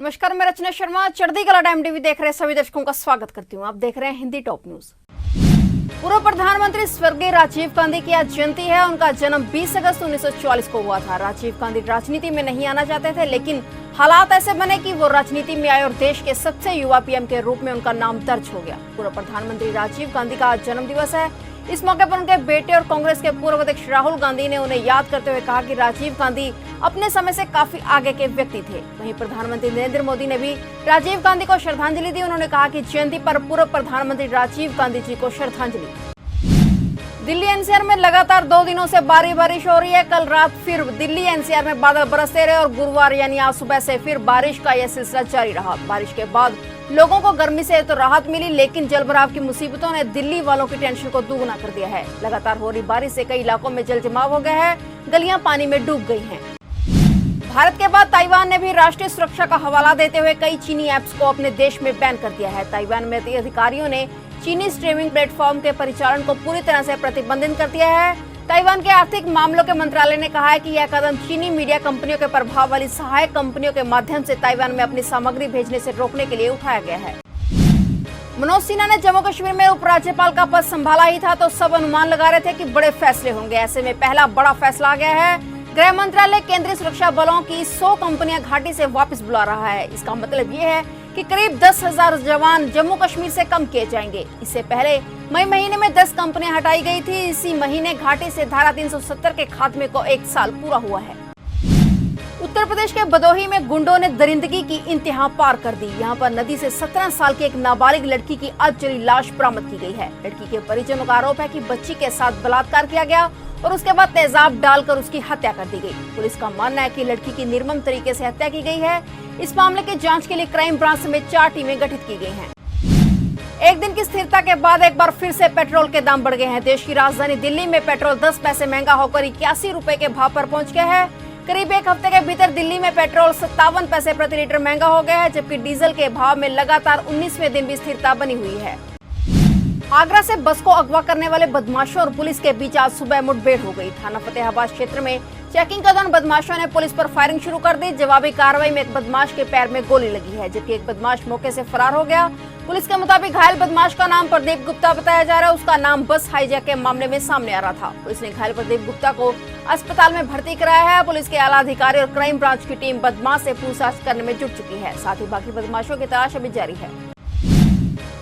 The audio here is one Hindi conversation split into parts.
नमस्कार, मैं रचना शर्मा। चढ़ती कला टाइम टीवी देख रहे सभी दर्शकों का स्वागत करती हूं। आप देख रहे हैं हिंदी टॉप न्यूज। पूर्व प्रधानमंत्री स्वर्गीय राजीव गांधी की आज जयंती है। उनका जन्म 20 अगस्त 1944 को हुआ था। राजीव गांधी राजनीति में नहीं आना चाहते थे, लेकिन हालात ऐसे बने कि वो राजनीति में आए और देश के सबसे युवा पीएम के रूप में उनका नाम दर्ज हो गया। पूर्व प्रधानमंत्री राजीव गांधी का आज जन्म दिवस है। इस मौके पर उनके बेटे और कांग्रेस के पूर्व अध्यक्ष राहुल गांधी ने उन्हें याद करते हुए कहा कि राजीव गांधी अपने समय से काफी आगे के व्यक्ति थे। वहीं प्रधानमंत्री नरेंद्र मोदी ने भी राजीव गांधी को श्रद्धांजलि दी। उन्होंने कहा कि जयंती पर पूर्व प्रधानमंत्री राजीव गांधी जी को श्रद्धांजलि। दिल्ली एनसीआर में लगातार 2 दिनों से बारिश हो रही है। कल रात फिर दिल्ली एनसीआर में बादल बरसते रहे और गुरुवार यानी आज सुबह से फिर बारिश का यह सिलसिला जारी रहा। बारिश के बाद लोगों को गर्मी से तो राहत मिली, लेकिन जलभराव की मुसीबतों ने दिल्ली वालों की टेंशन को दुगुना कर दिया है। लगातार हो रही बारिश से कई इलाकों में जल जमाव हो गया है, गलियां पानी में डूब गई हैं। भारत के बाद ताइवान ने भी राष्ट्रीय सुरक्षा का हवाला देते हुए कई चीनी ऐप्स को अपने देश में बैन कर दिया है। ताइवान में अधिकारियों ने चीनी स्ट्रीमिंग प्लेटफॉर्म के परिचालन को पूरी तरह से प्रतिबंधित कर दिया है। ताइवान के आर्थिक मामलों के मंत्रालय ने कहा है कि यह कदम चीनी मीडिया कंपनियों के प्रभाव वाली सहायक कंपनियों के माध्यम से ताइवान में अपनी सामग्री भेजने से रोकने के लिए उठाया गया है। मनोज सिन्हा ने जम्मू कश्मीर में उपराज्यपाल का पद संभाला ही था तो सब अनुमान लगा रहे थे कि बड़े फैसले होंगे। ऐसे में पहला बड़ा फैसला आ गया है। गृह मंत्रालय केंद्रीय सुरक्षा बलों की 100 कंपनियां घाटी से वापस बुला रहा है। इसका मतलब ये है कि करीब 10,000 जवान जम्मू कश्मीर से कम किए जाएंगे। इससे पहले मई महीने में 10 कंपनियां हटाई गई थी। इसी महीने घाटी से धारा 370 के खात्मे को 1 साल पूरा हुआ है। उत्तर प्रदेश के भदोही में गुंडों ने दरिंदगी की इंतहा पार कर दी। यहाँ पर नदी से 17 साल की एक नाबालिग लड़की की अधजली लाश बरामद की गई है। लड़की के परिजनों का आरोप है कि बच्ची के साथ बलात्कार किया गया और उसके बाद तेजाब डालकर उसकी हत्या कर दी गई। पुलिस का मानना है कि लड़की की निर्मम तरीके से हत्या की गई है। इस मामले की जांच के लिए क्राइम ब्रांच समेत 4 टीमें गठित की गई हैं। एक दिन की स्थिरता के बाद एक बार फिर से पेट्रोल के दाम बढ़ गए हैं। देश की राजधानी दिल्ली में पेट्रोल 10 पैसे महंगा होकर 81 रुपए के भाव पर पहुंच गया है। करीब एक हफ्ते के भीतर दिल्ली में पेट्रोल 57 पैसे प्रति लीटर महंगा हो गया है, जबकि डीजल के भाव में लगातार 19वें दिन भी स्थिरता बनी हुई है। आगरा से बस को अगवा करने वाले बदमाशों और पुलिस के बीच आज सुबह मुठभेड़ हो गई। थाना फतेहाबाद क्षेत्र में चेकिंग के दौरान बदमाशों ने पुलिस पर फायरिंग शुरू कर दी। जवाबी कार्रवाई में एक बदमाश के पैर में गोली लगी है, जबकि एक बदमाश मौके से फरार हो गया। पुलिस के मुताबिक घायल बदमाश का नाम प्रदीप गुप्ता बताया जा रहा है। उसका नाम बस हाईजैक के मामले में सामने आ रहा था। पुलिस ने घायल प्रदीप गुप्ता को अस्पताल में भर्ती कराया है। पुलिस के आला अधिकारी और क्राइम ब्रांच की टीम बदमाश से पूछताछ करने में जुट चुकी है। साथ ही बाकी बदमाशों की तलाश अभी जारी है।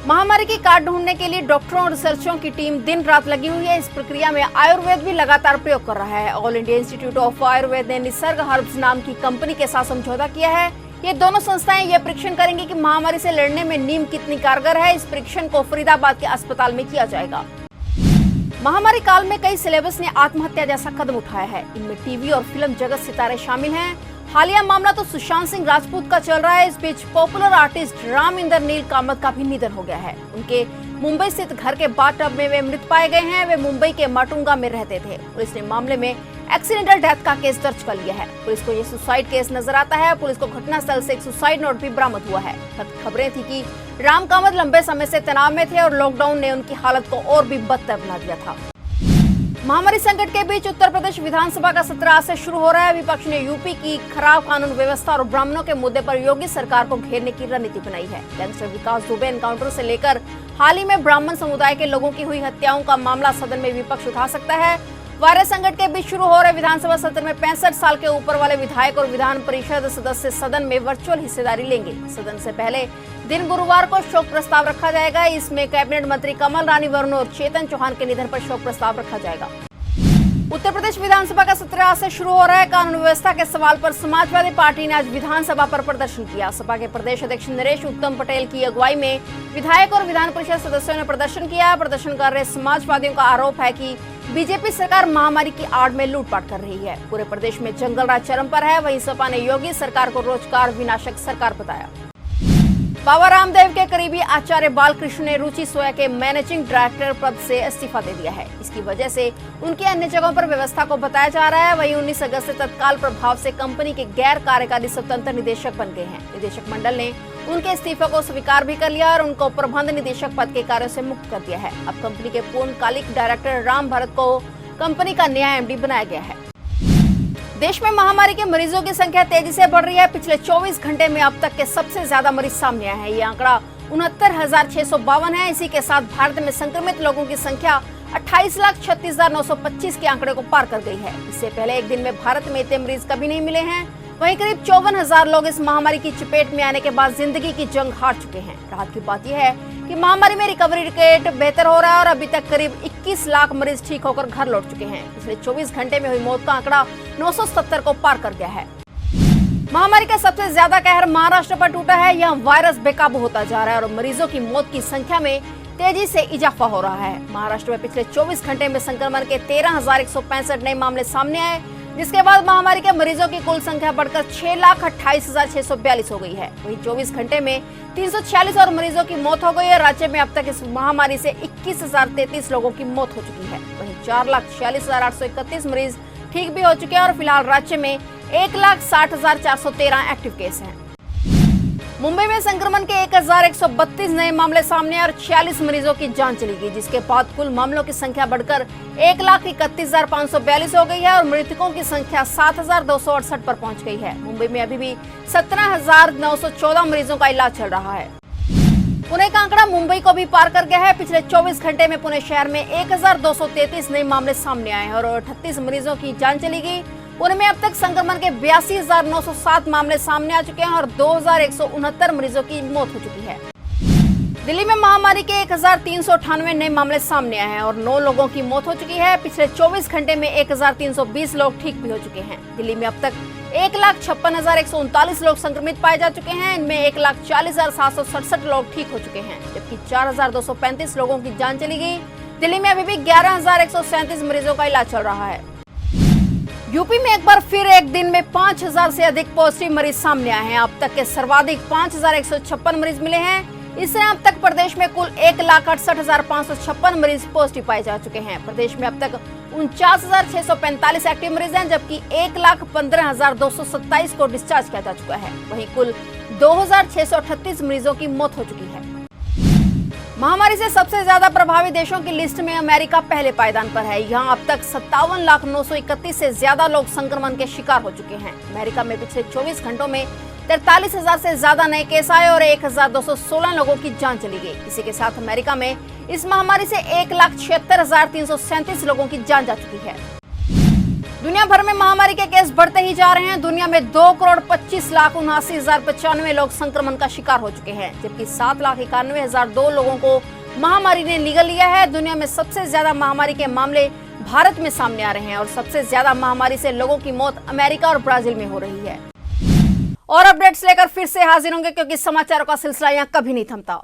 महामारी की काट ढूंढने के लिए डॉक्टरों और रिसर्चरों की टीम दिन रात लगी हुई है। इस प्रक्रिया में आयुर्वेद भी लगातार प्रयोग कर रहा है। All India institute of Ayurveda ने निसर्ग हर्ब्स नाम की कंपनी के साथ समझौता किया है। ये दोनों संस्थाएं यह परीक्षण करेंगी कि महामारी से लड़ने में नीम कितनी कारगर है। इस परीक्षण को फरीदाबाद के अस्पताल में किया जाएगा। महामारी काल में कई सेलेब्स ने आत्महत्या जैसा कदम उठाया है। इनमें टीवी और फिल्म जगत सितारे शामिल हैं। हालिया मामला तो सुशांत सिंह राजपूत का चल रहा है। इस बीच पॉपुलर आर्टिस्ट रामिंदर नील कामत का भी निधन हो गया है। उनके मुंबई स्थित घर के बाथटब में वे मृत पाए गए हैं। वे मुंबई के माटुंगा में रहते थे। पुलिस ने मामले में एक्सीडेंटल डेथ का केस दर्ज कर लिया है। पुलिस को ये सुसाइड केस नजर आता है। पुलिस को घटनास्थल से एक सुसाइड नोट भी बरामद हुआ है। खबरें थी कि राम कामत लंबे समय से तनाव में थे और लॉकडाउन ने उनकी हालत को और भी बदतर बना दिया था। महामारी संकट के बीच उत्तर प्रदेश विधानसभा का सत्र आज से शुरू हो रहा है। विपक्ष ने यूपी की खराब कानून व्यवस्था और ब्राह्मणों के मुद्दे पर योगी सरकार को घेरने की रणनीति बनाई है। गैंगस्टर विकास दुबे एनकाउंटर से लेकर हाल ही में ब्राह्मण समुदाय के लोगों की हुई हत्याओं का मामला सदन में विपक्ष उठा सकता है। वायरस संकट के बीच शुरू हो रहे विधानसभा सत्र में 65 साल के ऊपर वाले विधायक और विधान परिषद सदस्य सदन में वर्चुअल हिस्सेदारी लेंगे। सदन से पहले दिन गुरुवार को शोक प्रस्ताव रखा जाएगा। इसमें कैबिनेट मंत्री कमल रानी वरुण और चेतन चौहान के निधन पर शोक प्रस्ताव रखा जाएगा। उत्तर प्रदेश विधानसभा का सत्र आज से शुरू हो रहा है। कानून व्यवस्था के सवाल पर समाजवादी पार्टी ने आज विधानसभा पर प्रदर्शन किया। सपा के प्रदेश अध्यक्ष नरेश उत्तम पटेल की अगुवाई में विधायक और विधान परिषद सदस्यों ने प्रदर्शन किया। प्रदर्शन कर रहे समाजवादियों का आरोप है कि बीजेपी सरकार महामारी की आड़ में लूटपाट कर रही है। पूरे प्रदेश में जंगल राज चरम पर है। वहीं सपा ने योगी सरकार को रोजगार विनाशक सरकार बताया। बाबा रामदेव के करीबी आचार्य बालकृष्ण ने रुचि सोया के मैनेजिंग डायरेक्टर पद से इस्तीफा दे दिया है। इसकी वजह से उनकी अन्य जगहों पर व्यवस्था को बताया जा रहा है। वहीं 19 अगस्त से तत्काल प्रभाव से कंपनी के गैर कार्यकारी स्वतंत्र निदेशक बन गए हैं। निदेशक मंडल ने उनके इस्तीफे को स्वीकार भी कर लिया और उनको प्रबंध निदेशक पद के कार्यों से मुक्त कर दिया है। अब कंपनी के पूर्णकालिक डायरेक्टर राम भरत को कंपनी का नया एमडी बनाया गया है। देश में महामारी के मरीजों की संख्या तेजी से बढ़ रही है। पिछले 24 घंटे में अब तक के सबसे ज्यादा मरीज सामने आए हैं। ये आंकड़ा 69,652 है। इसी के साथ भारत में संक्रमित लोगों की संख्या 28,36,925 के आंकड़े को पार कर गई है। इससे पहले एक दिन में भारत में इतने मरीज कभी नहीं मिले हैं। वहीं करीब 54,000 लोग इस महामारी की चपेट में आने के बाद जिंदगी की जंग हार चुके हैं। राहत की बात यह है कि महामारी में रिकवरी रेट बेहतर हो रहा है और अभी तक करीब 21 लाख मरीज ठीक होकर घर लौट चुके हैं। पिछले 24 घंटे में हुई मौत का आंकड़ा 970 को पार कर गया है। महामारी का सबसे ज्यादा कहर महाराष्ट्र पर टूटा है। यहाँ वायरस बेकाबू होता जा रहा है और मरीजों की मौत की संख्या में तेजी से इजाफा हो रहा है। महाराष्ट्र में पिछले 24 घंटे में संक्रमण के 13,165 नए मामले सामने आए, जिसके बाद महामारी के मरीजों की कुल संख्या बढ़कर 6,28,642 हो गई है। वहीं 24 घंटे में 346 और मरीजों की मौत हो गई है। राज्य में अब तक इस महामारी से 21,033 लोगों की मौत हो चुकी है। वहीं 4,46,831 मरीज ठीक भी हो चुके हैं और फिलहाल राज्य में 1,60,413 एक्टिव केस हैं। मुंबई में संक्रमण के 1,132 नए मामले सामने आए और 46 मरीजों की जान चली गई, जिसके बाद कुल मामलों की संख्या बढ़कर 1,31,542 हो गई है और मृतकों की संख्या 7,268 पर पहुंच गई है। मुंबई में अभी भी 17,914 मरीजों का इलाज चल रहा है। पुणे का आंकड़ा मुंबई को भी पार कर गया है। पिछले 24 घंटे में पुणे शहर में 1,233 नए मामले सामने आए हैं और 38 मरीजों की जान चली गई। पुणे में अब तक संक्रमण के 82,907 मामले सामने आ चुके हैं और 2,169 मरीजों की मौत हो चुकी है। दिल्ली में महामारी के 1,398 नए मामले सामने आए हैं और 9 लोगों की मौत हो चुकी है। पिछले 24 घंटे में 1,320 लोग ठीक भी हो चुके हैं। दिल्ली में अब तक 1,56,139 लोग संक्रमित पाए जा चुके हैं। इनमें 1,40,767 लोग ठीक हो चुके हैं, जबकि 4,235 लोगों की जान चली गई। दिल्ली में अभी भी 11,137 मरीजों का इलाज चल रहा है। यूपी में एक बार फिर एक दिन में 5,000 से अधिक पॉजिटिव मरीज सामने आए हैं। अब तक के सर्वाधिक 5,156 मरीज मिले हैं। इससे अब तक प्रदेश में कुल 1,68,556 मरीज पॉजिटिव पाए जा चुके हैं। प्रदेश में अब तक 49,645 एक्टिव मरीज हैं, जबकि 1,15,227 को डिस्चार्ज किया जा चुका है। वहीं कुल 2,638 मरीजों की मौत हो चुकी है। महामारी से सबसे ज्यादा प्रभावित देशों की लिस्ट में अमेरिका पहले पायदान पर है। यहाँ अब तक 57,931 से ज्यादा लोग संक्रमण के शिकार हो चुके हैं। अमेरिका में पिछले 24 घंटों में 43,000 से ज्यादा नए केस आए और 1,216 लोगों की जान चली गई। इसी के साथ अमेरिका में इस महामारी से 1,76,337 लोगों की जान जा चुकी है। दुनिया भर में महामारी के केस बढ़ते ही जा रहे हैं। दुनिया में 2,25,79,095 लोग संक्रमण का शिकार हो चुके हैं, जबकि 7,91,002 लोगों को महामारी ने निगल लिया है। दुनिया में सबसे ज्यादा महामारी के मामले भारत में सामने आ रहे हैं और सबसे ज्यादा महामारी से लोगों की मौत अमेरिका और ब्राजील में हो रही है। और अपडेट्स लेकर फिर से हाजिर होंगे, क्योंकि समाचारों का सिलसिला यहाँ कभी नहीं थमता।